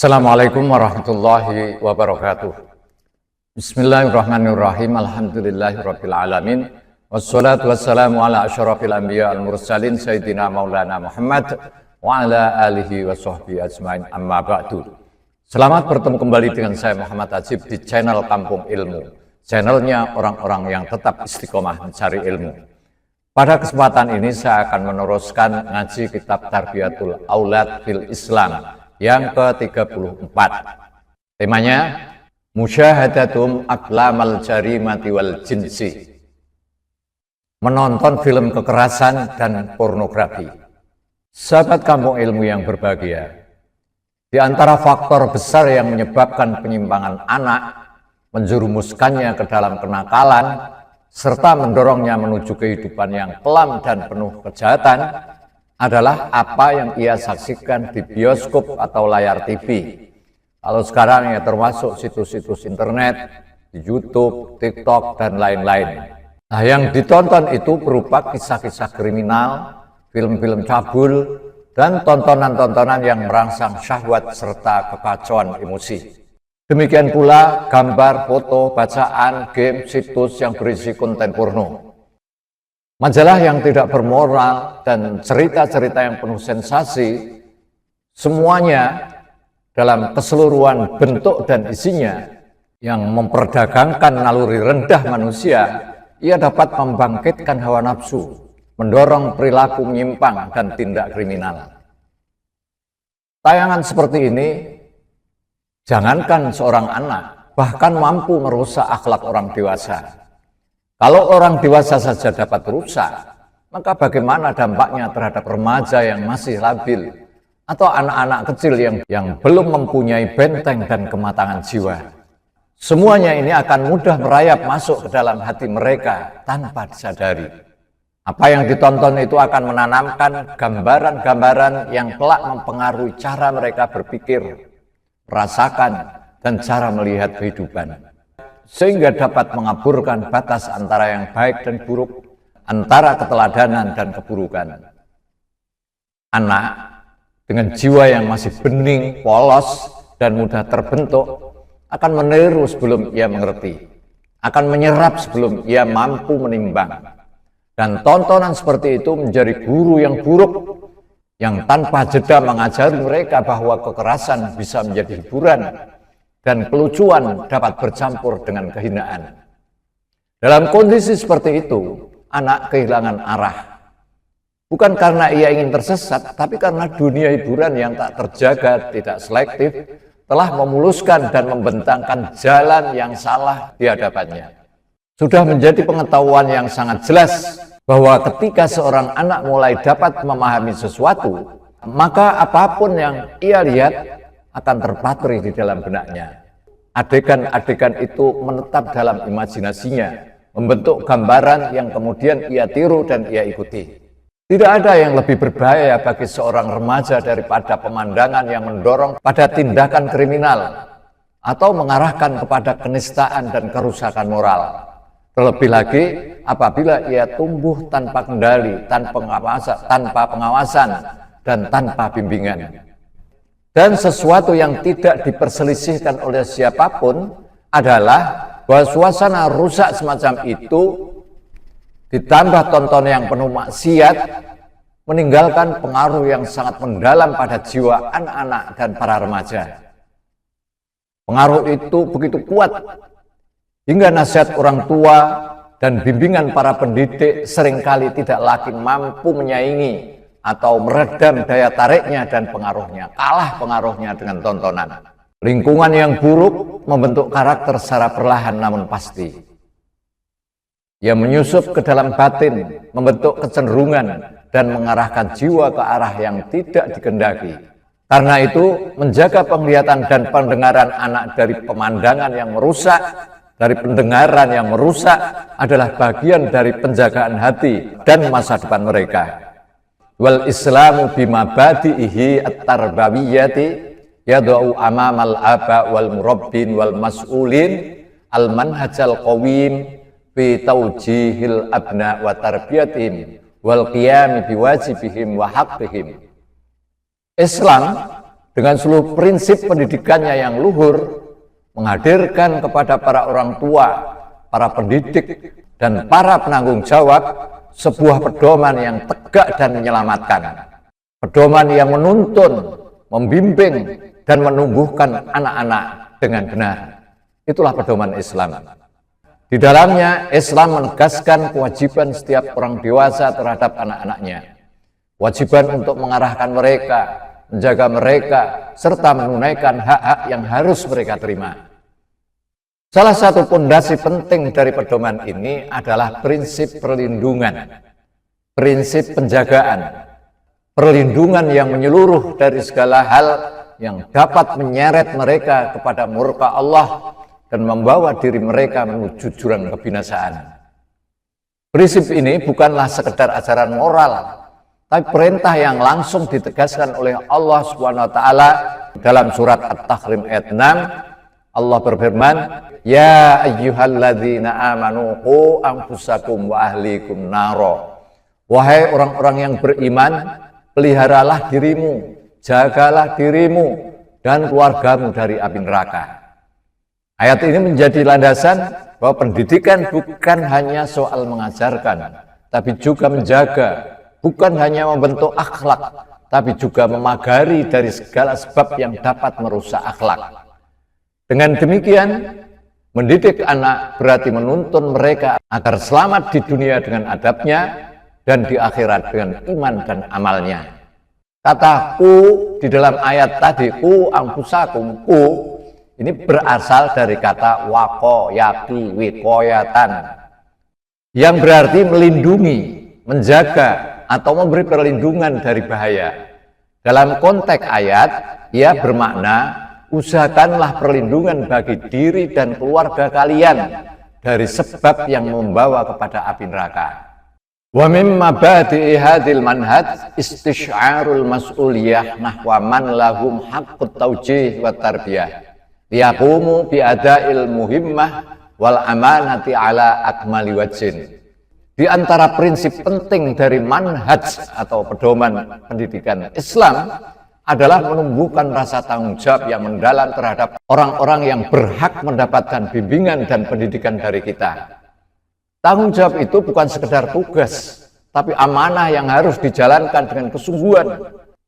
Assalamualaikum warahmatullahi wabarakatuh. Bismillahirrahmanirrahim. Alhamdulillahirabbil alamin. Wassalatu wassalamu ala asyrafil anbiya al mursalin sayyidina maulana Muhammad wa ala alihi wa sahbihi ajmain, amma ba'du. Selamat bertemu kembali dengan saya Muhammad Ajib di channel Kampung Ilmu, channelnya orang-orang yang tetap istiqomah mencari ilmu. Pada kesempatan ini saya akan meneruskan ngaji kitab Tarbiyatul Aulad fil Islam yang ke-34. Temanya Musyahadatum Aqlamal Jarimati wal Jinsi. Menonton film kekerasan dan pornografi. Sahabat Kampung Ilmu yang berbahagia, di antara faktor besar yang menyebabkan penyimpangan anak, menjerumuskannya ke dalam kenakalan, serta mendorongnya menuju kehidupan yang kelam dan penuh kejahatan adalah apa yang ia saksikan di bioskop atau layar TV. Kalau sekarang ya termasuk situs-situs internet, di YouTube, TikTok, dan lain-lain. Nah, yang ditonton itu berupa kisah-kisah kriminal, film-film cabul, dan tontonan-tontonan yang merangsang syahwat serta kekacauan emosi. Demikian pula gambar, foto, bacaan, game, situs yang berisi konten porno. Majalah yang tidak bermoral dan cerita-cerita yang penuh sensasi, semuanya dalam keseluruhan bentuk dan isinya yang memperdagangkan naluri rendah manusia, ia dapat membangkitkan hawa nafsu, mendorong perilaku menyimpang dan tindak kriminal. Tayangan seperti ini, jangankan seorang anak, bahkan mampu merusak akhlak orang dewasa. Kalau orang dewasa saja dapat rusak, maka bagaimana dampaknya terhadap remaja yang masih labil atau anak-anak kecil yang belum mempunyai benteng dan kematangan jiwa. Semuanya ini akan mudah merayap masuk ke dalam hati mereka tanpa disadari. Apa yang ditonton itu akan menanamkan gambaran-gambaran yang kelak mempengaruhi cara mereka berpikir, merasakan, dan cara melihat kehidupan, sehingga dapat mengaburkan batas antara yang baik dan buruk, antara keteladanan dan keburukan. Anak dengan jiwa yang masih bening, polos, dan mudah terbentuk akan meniru sebelum ia mengerti, akan menyerap sebelum ia mampu menimbang. Dan tontonan seperti itu menjadi guru yang buruk, yang tanpa jeda mengajari mereka bahwa kekerasan bisa menjadi hiburan, dan kelucuan dapat bercampur dengan kehinaan. Dalam kondisi seperti itu, anak kehilangan arah. Bukan karena ia ingin tersesat, tapi karena dunia hiburan yang tak terjaga, tidak selektif, telah memuluskan dan membentangkan jalan yang salah di hadapannya. Sudah menjadi pengetahuan yang sangat jelas bahwa ketika seorang anak mulai dapat memahami sesuatu, maka apapun yang ia lihat akan terpatri di dalam benaknya. Adegan-adegan itu menetap dalam imajinasinya, membentuk gambaran yang kemudian ia tiru dan ia ikuti. Tidak ada yang lebih berbahaya bagi seorang remaja daripada pemandangan yang mendorong pada tindakan kriminal atau mengarahkan kepada kenistaan dan kerusakan moral. Terlebih lagi apabila ia tumbuh tanpa kendali, tanpa pengawasan, dan tanpa bimbingan. Dan sesuatu yang tidak diperselisihkan oleh siapapun adalah bahwa suasana rusak semacam itu ditambah tonton yang penuh maksiat meninggalkan pengaruh yang sangat mendalam pada jiwa anak-anak dan para remaja. Pengaruh itu begitu kuat hingga nasihat orang tua dan bimbingan para pendidik seringkali tidak lagi mampu menyaingi atau meredam daya tariknya dan pengaruhnya, kalah pengaruhnya dengan tontonan. Lingkungan yang buruk membentuk karakter secara perlahan namun pasti. Ia menyusup ke dalam batin, membentuk kecenderungan dan mengarahkan jiwa ke arah yang tidak dikehendaki. Karena itu, menjaga penglihatan dan pendengaran anak dari pemandangan yang merusak, dari pendengaran yang merusak adalah bagian dari penjagaan hati dan masa depan mereka. Wal Islamu bimabadihi at-tarbawiyyati yad'u amamal aba wal murabbin wal mas'ulin al manhajal qawim fi tawjihil abna wa tarbiyatihim wal qiyam biwajibihim wa haqqihim. Islam dengan seluruh prinsip pendidikannya yang luhur, menghadirkan kepada para orang tua, para pendidik, dan para penanggung jawab sebuah pedoman yang tegak dan menyelamatkan. Pedoman yang menuntun, membimbing, dan menumbuhkan anak-anak dengan benar. Itulah pedoman Islam. Di dalamnya, Islam menegaskan kewajiban setiap orang dewasa terhadap anak-anaknya. Kewajiban untuk mengarahkan mereka, menjaga mereka, serta menunaikan hak-hak yang harus mereka terima. Salah satu pondasi penting dari pedoman ini adalah prinsip perlindungan, prinsip penjagaan, perlindungan yang menyeluruh dari segala hal yang dapat menyeret mereka kepada murka Allah dan membawa diri mereka menuju jurang kebinasaan. Prinsip ini bukanlah sekedar ajaran moral, tapi perintah yang langsung ditegaskan oleh Allah SWT dalam surat At-Tahrim ayat 6. Allah berfirman, "Ya ayyuhalladzina amanu qu anfusakum wa ahlikum naro." Wahai orang-orang yang beriman, peliharalah dirimu, jagalah dirimu dan keluargamu dari api neraka. Ayat ini menjadi landasan bahwa pendidikan bukan hanya soal mengajarkan, tapi juga menjaga. Bukan hanya membentuk akhlak, tapi juga memagari dari segala sebab yang dapat merusak akhlak. Dengan demikian, mendidik anak berarti menuntun mereka agar selamat di dunia dengan adabnya dan di akhirat dengan iman dan amalnya. Kata ku di dalam ayat tadi, ku anfusakum, ku ini berasal dari kata wako, yaki, wikoyatan, yang berarti melindungi, menjaga, atau memberi perlindungan dari bahaya. Dalam konteks ayat, ia bermakna usahakanlah perlindungan bagi diri dan keluarga kalian dari sebab yang membawa kepada api neraka. Wa mimma badi'i hadhil manhaj istisy'arul mas'uliyah nahwa man lahum haqqut taujih wa tarbiyah liyaqumu bi ada'il muhimmah wal amanati ala akmali wajhin. Di antara prinsip penting dari manhaj atau pedoman pendidikan Islam adalah menumbuhkan rasa tanggung jawab yang mendalam terhadap orang-orang yang berhak mendapatkan bimbingan dan pendidikan dari kita. Tanggung jawab itu bukan sekedar tugas, tapi amanah yang harus dijalankan dengan kesungguhan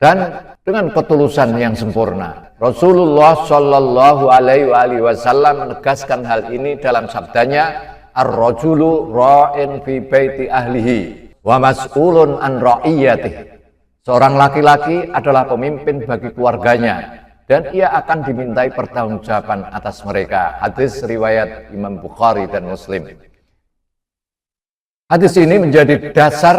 dan dengan ketulusan yang sempurna. Rasulullah Shallallahu Alaihi Wasallam menegaskan hal ini dalam sabdanya, "Ar-rajulu ra'in fi baiti ahlihi wa mas'ulun an ra'iyatihi." Seorang laki-laki adalah pemimpin bagi keluarganya dan ia akan dimintai pertanggungjawaban atas mereka. Hadis riwayat Imam Bukhari dan Muslim. Hadis ini menjadi dasar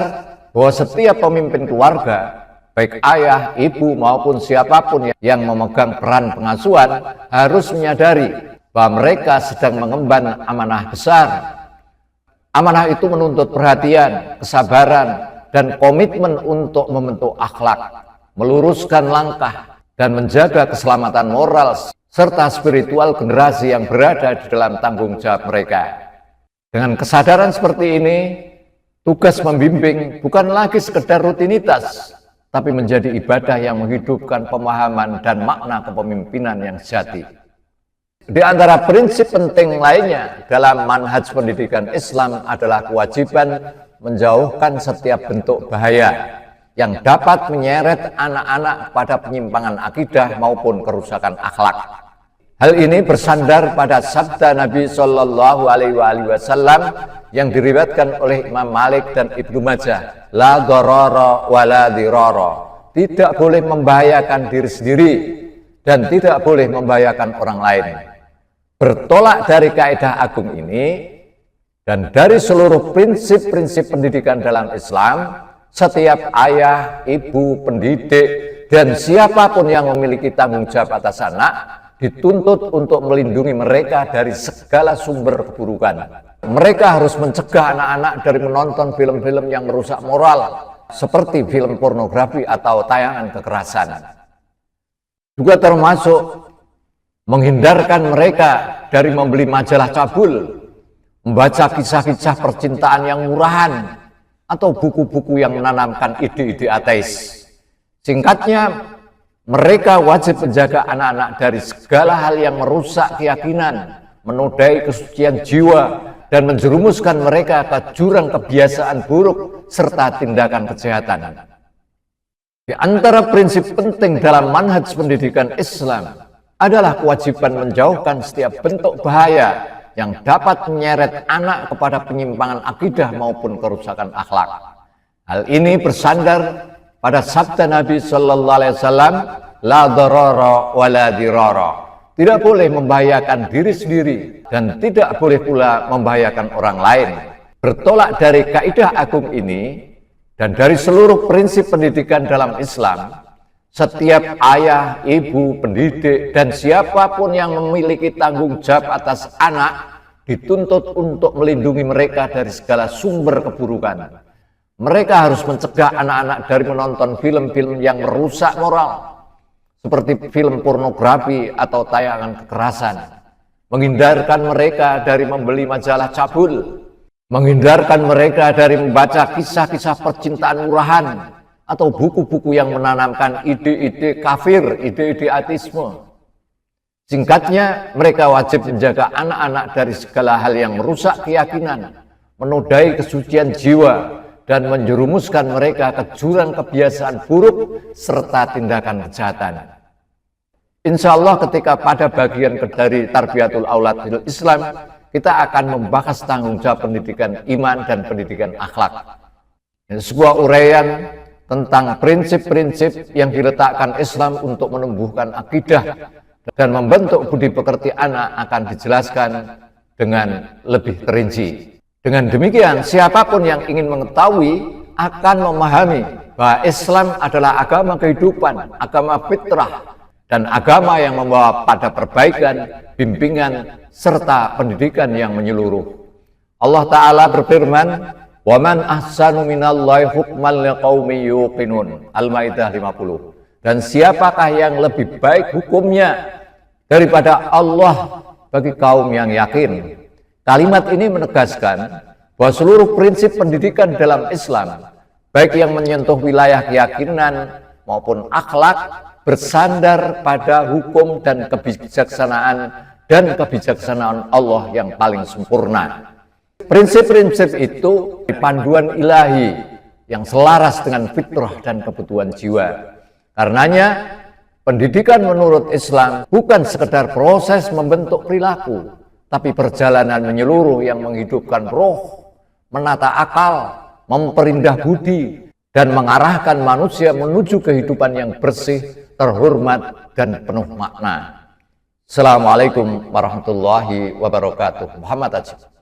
bahwa setiap pemimpin keluarga, baik ayah, ibu maupun siapapun yang memegang peran pengasuhan, harus menyadari bahwa mereka sedang mengemban amanah besar. Amanah itu menuntut perhatian, kesabaran, dan komitmen untuk membentuk akhlak, meluruskan langkah, dan menjaga keselamatan moral serta spiritual generasi yang berada di dalam tanggung jawab mereka. Dengan kesadaran seperti ini, tugas membimbing bukan lagi sekedar rutinitas, tapi menjadi ibadah yang menghidupkan pemahaman dan makna kepemimpinan yang sejati. Di antara prinsip penting lainnya dalam manhaj pendidikan Islam adalah kewajiban menjauhkan setiap bentuk bahaya yang dapat menyeret anak-anak pada penyimpangan akidah maupun kerusakan akhlak. Hal ini bersandar pada sabda Nabi Shallallahu Alaihi Wasallam yang diriwayatkan oleh Imam Malik dan Ibnu Majah, la dharara wa la dirara. Tidak boleh membahayakan diri sendiri dan tidak boleh membahayakan orang lain. Bertolak dari kaidah agung ini dan dari seluruh prinsip-prinsip pendidikan dalam Islam, setiap ayah, ibu, pendidik, dan siapapun yang memiliki tanggung jawab atas anak dituntut untuk melindungi mereka dari segala sumber keburukan. Mereka harus mencegah anak-anak dari menonton film-film yang merusak moral, seperti film pornografi atau tayangan kekerasan. Juga termasuk menghindarkan mereka dari membeli majalah cabul, membaca kisah-kisah percintaan yang murahan, atau buku-buku yang menanamkan ide-ide ateis. Singkatnya, Mereka wajib menjaga anak-anak dari segala hal yang merusak keyakinan, menodai kesucian jiwa, dan menjerumuskan mereka ke jurang kebiasaan buruk serta tindakan kejahatan. Di antara prinsip penting dalam manhaj pendidikan Islam adalah kewajiban menjauhkan setiap bentuk bahaya yang dapat menyeret anak kepada penyimpangan akidah maupun kerusakan akhlak. Hal ini bersandar pada sabda Nabi Sallallahu Alaihi Wasallam, la darara wa la dirara. Tidak boleh membahayakan diri sendiri dan tidak boleh pula membahayakan orang lain. Bertolak dari kaidah agung ini dan dari seluruh prinsip pendidikan dalam Islam, setiap ayah, ibu, pendidik, dan siapapun yang memiliki tanggung jawab atas anak dituntut untuk melindungi mereka dari segala sumber keburukan. Mereka harus mencegah anak-anak dari menonton film-film yang merusak moral, seperti film pornografi atau tayangan kekerasan, menghindarkan mereka dari membeli majalah cabul, menghindarkan mereka dari membaca kisah-kisah percintaan murahan, atau buku-buku yang menanamkan ide-ide kafir, ide-ide ateisme. Singkatnya, mereka wajib menjaga anak-anak dari segala hal yang merusak keyakinan, menodai kesucian jiwa, dan menjerumuskan mereka ke jurang kebiasaan buruk serta tindakan kejahatan. Insya Allah ketika pada bagian dari Tarbiyatul Aulad fil Islam, kita akan membahas tanggung jawab pendidikan iman dan pendidikan akhlak. Sebuah uraian tentang prinsip-prinsip yang diletakkan Islam untuk menumbuhkan akidah dan membentuk budi pekerti anak akan dijelaskan dengan lebih terinci. Dengan demikian, siapapun yang ingin mengetahui akan memahami bahwa Islam adalah agama kehidupan, agama fitrah, dan agama yang membawa pada perbaikan, bimbingan, serta pendidikan yang menyeluruh. Allah Ta'ala berfirman, وَمَنْ أَحْسَنُ مِنَ اللَّهِ حُكْمًا لِقَوْمٍ يُوقِنُونَ Al-Maidah 50. Dan siapakah yang lebih baik hukumnya daripada Allah bagi kaum yang yakin? Kalimat ini menegaskan bahwa seluruh prinsip pendidikan dalam Islam, baik yang menyentuh wilayah keyakinan maupun akhlak, bersandar pada hukum dan kebijaksanaan Allah yang paling sempurna. Prinsip-prinsip itu panduan ilahi yang selaras dengan fitrah dan kebutuhan jiwa. Karenanya, pendidikan menurut Islam bukan sekedar proses membentuk perilaku, tapi perjalanan menyeluruh yang menghidupkan roh, menata akal, memperindah budi, dan mengarahkan manusia menuju kehidupan yang bersih, terhormat, dan penuh makna. Assalamualaikum warahmatullahi wabarakatuh. Muhammad Ajib.